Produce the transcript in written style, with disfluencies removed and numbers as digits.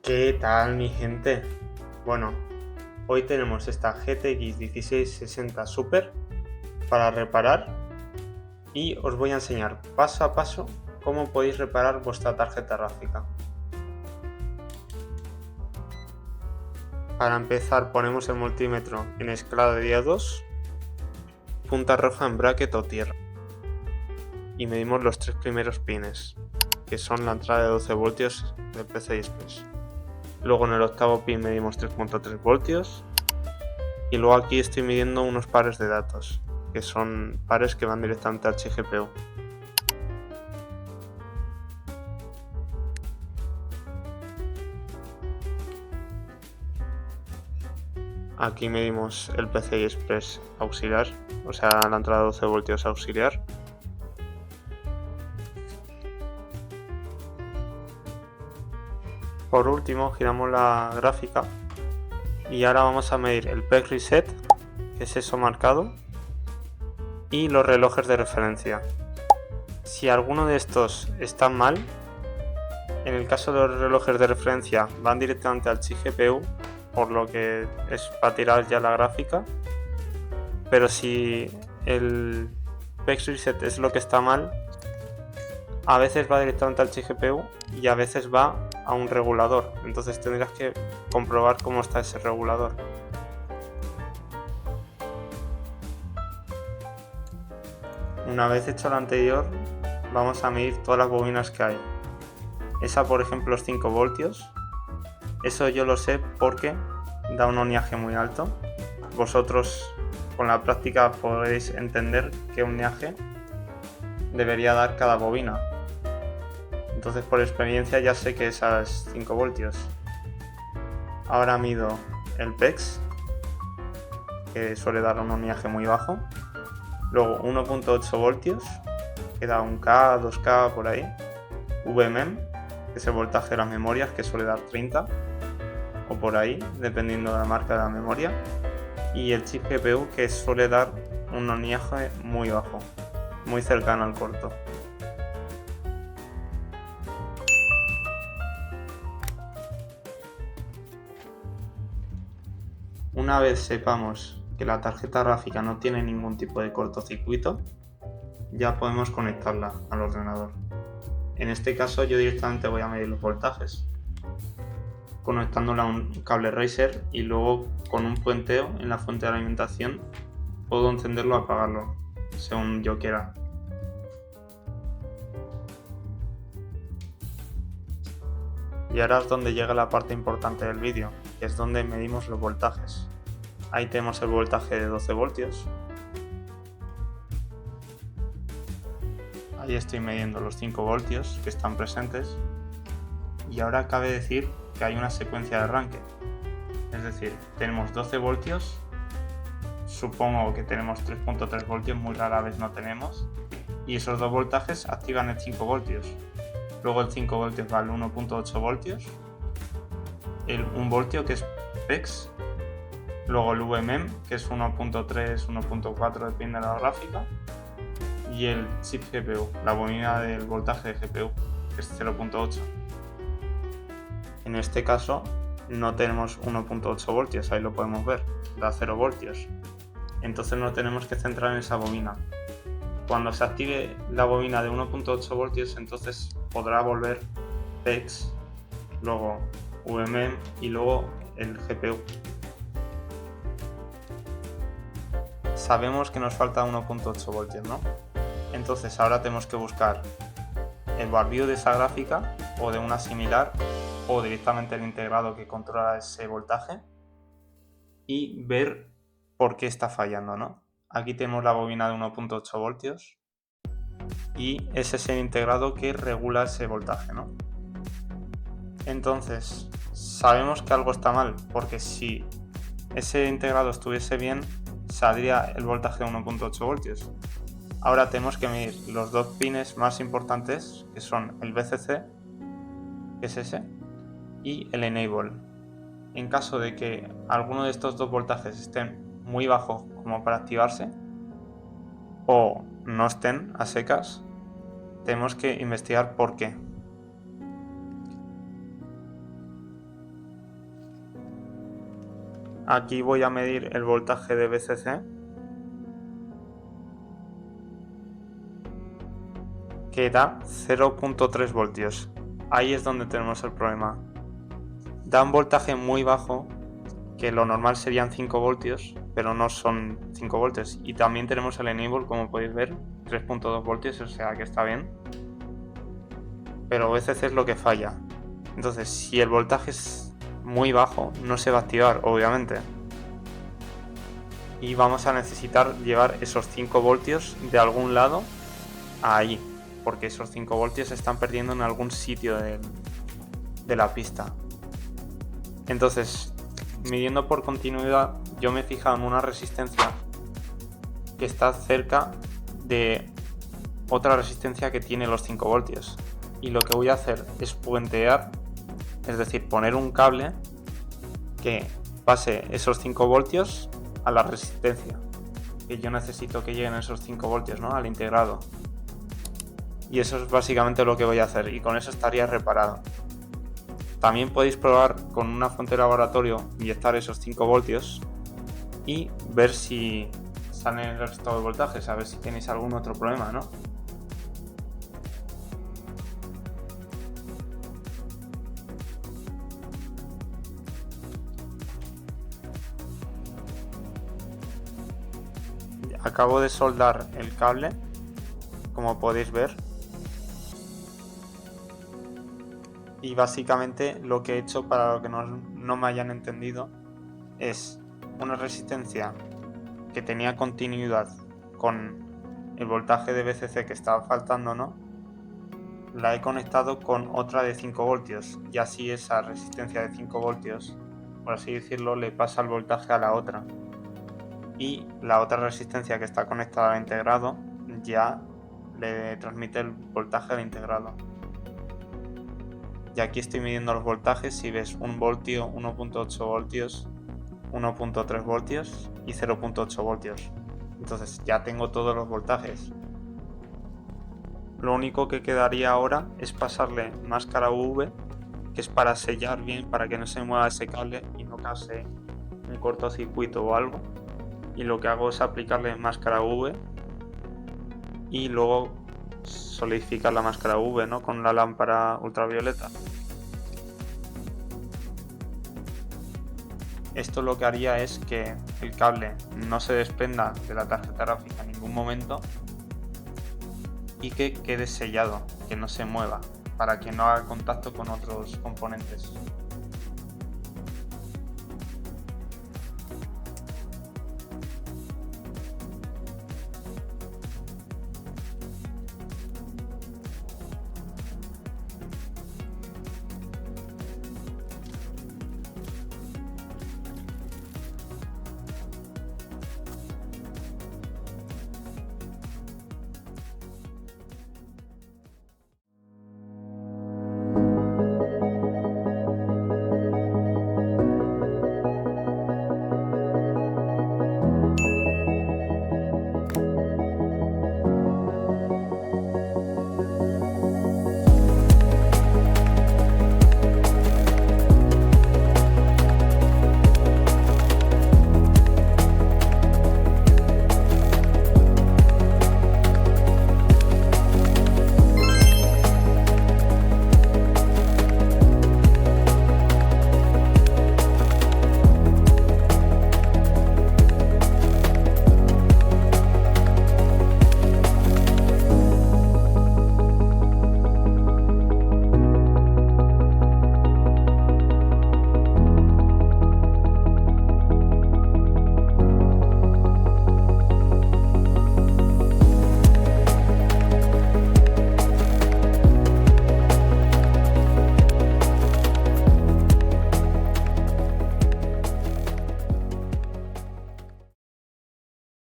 ¿Qué tal, mi gente? Bueno, hoy tenemos esta GTX 1660 Super para reparar y os voy a enseñar paso a paso cómo podéis reparar vuestra tarjeta gráfica. Para empezar, ponemos el multímetro en escala de día 2, punta roja en bracket o tierra, y medimos los tres primeros pines, que son la entrada de 12 voltios del PCI Express. Luego en el octavo pin medimos 3.3 voltios y luego aquí estoy midiendo unos pares de datos, que son pares que van directamente al chip GPU. Aquí medimos el PCI Express auxiliar, o sea la entrada de 12 voltios auxiliar. Por último giramos la gráfica y ahora vamos a medir el PEG Reset, que es eso marcado, y los relojes de referencia. Si alguno de estos está mal, en el caso de los relojes de referencia van directamente al chip GPU, por lo que es para tirar ya la gráfica, pero si el PEG Reset es lo que está mal, a veces va directamente al chip GPU y a veces va a un regulador, entonces tendrás que comprobar cómo está ese regulador. Una vez hecho lo anterior, vamos a medir todas las bobinas que hay. Esa, por ejemplo, es 5 voltios. Eso yo lo sé porque da un oniaje muy alto. Vosotros con la práctica podréis entender qué oniaje debería dar cada bobina. Entonces por experiencia ya sé que esa es 5 voltios. Ahora mido el PEX, que suele dar un oniaje muy bajo. Luego 1.8 voltios, que da 1K, 2K por ahí. VMM, que es el voltaje de las memorias, que suele dar 30 o por ahí, dependiendo de la marca de la memoria. Y el chip GPU, que suele dar un oniaje muy bajo, muy cercano al corto. Una vez sepamos que la tarjeta gráfica no tiene ningún tipo de cortocircuito, ya podemos conectarla al ordenador. En este caso yo directamente voy a medir los voltajes, conectándola a un cable Razer y luego con un puenteo en la fuente de alimentación puedo encenderlo o apagarlo, según yo quiera. Y ahora es donde llega la parte importante del vídeo, que es donde medimos los voltajes. Ahí tenemos el voltaje de 12 voltios. Ahí estoy midiendo los 5 voltios que están presentes. Y ahora cabe decir que hay una secuencia de arranque. Es decir, tenemos 12 voltios. Supongo que tenemos 3.3 voltios, muy rara vez no tenemos. Y esos dos voltajes activan el 5 voltios. Luego el 5 voltios va al 1.8 voltios. El 1 voltio que es PEX. Luego el VMM, que es 1.3, 1.4, depende de la gráfica. Y el chip GPU, la bobina del voltaje de GPU, que es 0.8. En este caso no tenemos 1.8 voltios, ahí lo podemos ver, da 0 voltios. Entonces no tenemos que centrar en esa bobina. Cuando se active la bobina de 1.8 voltios, entonces podrá volver PEX, luego VMM y luego el GPU. Sabemos que nos falta 1.8 voltios, ¿no? Entonces ahora tenemos que buscar el bar view de esa gráfica o de una similar o directamente el integrado que controla ese voltaje y ver por qué está fallando, ¿no? Aquí tenemos la bobina de 1.8 voltios y ese es el integrado que regula ese voltaje, ¿no? Entonces sabemos que algo está mal porque si ese integrado estuviese bien saldría el voltaje de 1.8 voltios. Ahora tenemos que medir los dos pines más importantes, que son el VCC, que es ese, y el Enable. En caso de que alguno de estos dos voltajes estén muy bajos como para activarse, o no estén a secas, tenemos que investigar por qué. Aquí voy a medir el voltaje de VCC, que da 0.3 voltios. Ahí es donde tenemos el problema. Da un voltaje muy bajo, que lo normal serían 5 voltios, pero no son 5 voltios. Y también tenemos el enable, como podéis ver, 3.2 voltios, o sea que está bien. Pero VCC es lo que falla. Entonces, si el voltaje es muy bajo, no se va a activar, obviamente. Y vamos a necesitar llevar esos 5 voltios de algún lado a ahí, porque esos 5 voltios se están perdiendo en algún sitio de la pista. Entonces, midiendo por continuidad, yo me he fijado en una resistencia que está cerca de otra resistencia que tiene los 5 voltios. Y lo que voy a hacer es puentear, es decir, poner un cable que pase esos 5 voltios a la resistencia, que yo necesito que lleguen esos 5 voltios, ¿no? Al integrado. Y eso es básicamente lo que voy a hacer, y con eso estaría reparado. También podéis probar con una fuente de laboratorio inyectar esos 5 voltios y ver si sale el resto de voltajes, a ver si tenéis algún otro problema, ¿no? Acabo de soldar el cable, como podéis ver. Y básicamente lo que he hecho, para lo que no me hayan entendido, es una resistencia que tenía continuidad con el voltaje de VCC que estaba faltando, ¿no? La he conectado con otra de 5 voltios y así esa resistencia de 5 voltios, por así decirlo, le pasa el voltaje a la otra. Y la otra resistencia que está conectada al integrado ya le transmite el voltaje al integrado. Y aquí estoy midiendo los voltajes. Si ves 1 voltio, 1.8 voltios, 1.3 voltios y 0.8 voltios. Entonces ya tengo todos los voltajes. Lo único que quedaría ahora es pasarle máscara UV, que es para sellar bien, para que no se mueva ese cable y no cause un cortocircuito o algo. Y lo que hago es aplicarle máscara UV y luego solidificar la máscara UV, ¿no? Con la lámpara ultravioleta. Esto lo que haría es que el cable no se desprenda de la tarjeta gráfica en ningún momento y que quede sellado, que no se mueva, para que no haga contacto con otros componentes.